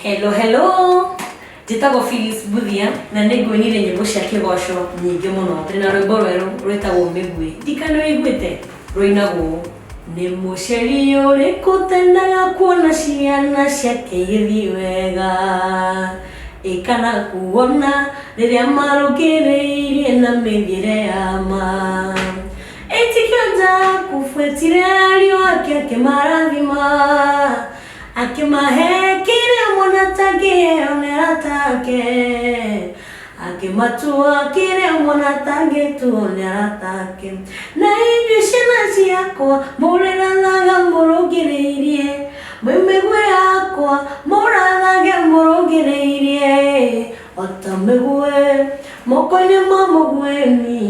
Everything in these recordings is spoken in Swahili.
Hello, hello. Njĩtagwo Phyllis Buthia na nĩ ngũinire nyĩmbo cia kĩgoco nyingĩ mũno. Ndĩna rwĩmbo rwerũ rwĩtagwo Mĩguĩ. Ndikano ĩiguĩte rũinagwo nĩ mũceri ũrĩkũ tendaga kuona ciana ciake igĩthiĩ wega, ĩkana kuona rĩrĩa marũngĩrĩirie na mĩthiĩre ya ma. Ĩtikĩonja kubuetire ariũ ake akĩmarathima, akimahe kĩrĩa mwana tangĩheo nĩ arata ake, akimatua kĩrĩa mwana tangĩtuo nĩ arata ake. Na inyuĩ ciana ciakwa mũrĩrathaga mũrũngĩrĩirie, mwĩ mĩguĩ yakwa mũrathage mũrũngĩrĩirie, o ta mĩguĩ moko-inĩ ma mũguĩmi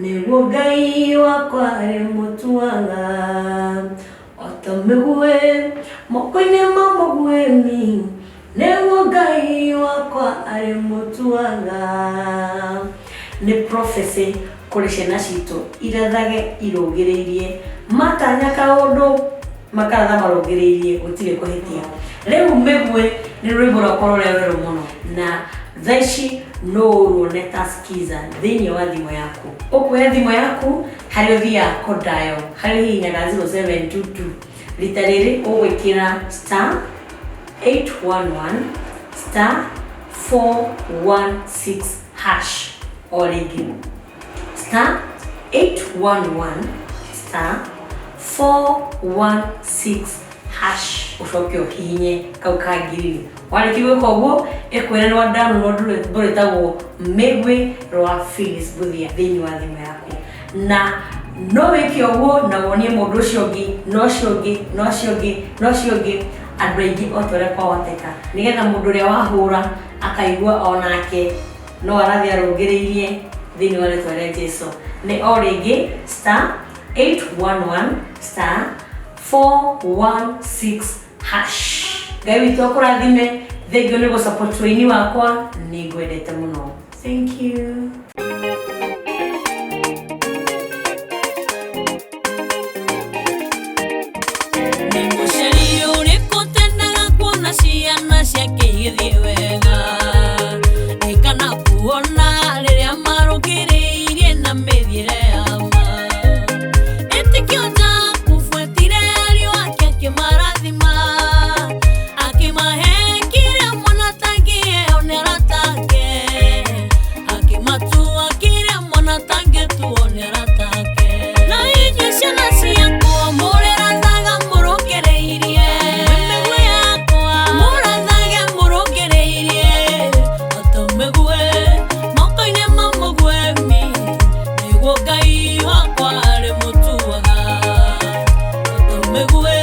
nĩguo Ngai wakwa arĩmũtuaga. O ta mĩguĩ moko-inĩ ma mũguĩmi nĩguo Ngai wakwa arĩmũtuaga. Nĩ prophecy kũrĩ ciana citũ irathage irũngĩrĩirie, matanya kaũndũ makaratha marũngĩrĩirie gũtirĩ kũhĩtia. Rĩu Mĩguĩ nĩ rwĩmbo rwakwa rũrĩa rwerũ mũno na thaa ici no ũruone ta skiza thĩinĩ wa thimũ yaku. Ũkuoya thimũ yaku harĩa ũthiaga kũ dial, harĩa ũhihinyaga 0722. Rita rĩrĩ ũgwĩkĩra *811*416# o rĩngĩ *811*416# ũcoke ũhihinye kau ka ngirini. Warĩkia gwĩka ũguo ĩkwĩra nĩ wa download rwĩmbo rwĩtagwo Mĩguĩ rwa Phyllis Buthia thĩinĩ wa thimũ yaku. Na no wĩke ũguo na wonie mũndũ ũcio ũngĩ na ũcio ũngĩ na ũcio ũngĩ na ũcio ũngĩ, andũ aingĩ o ta ũrĩa kwahoteka, nĩgetha mũndũ ũrĩa wahũra akaigua onake no arathiĩ arũngĩrĩirie thĩinĩ wa rĩtwa rĩa Jesũ. Nĩ o rĩngĩ *811*416#. Ngai witũ akũrathime. Thengio nĩ gũ-support wĩini wakwa, nĩ ngwendete mũno. Thank you. Mĩguĩ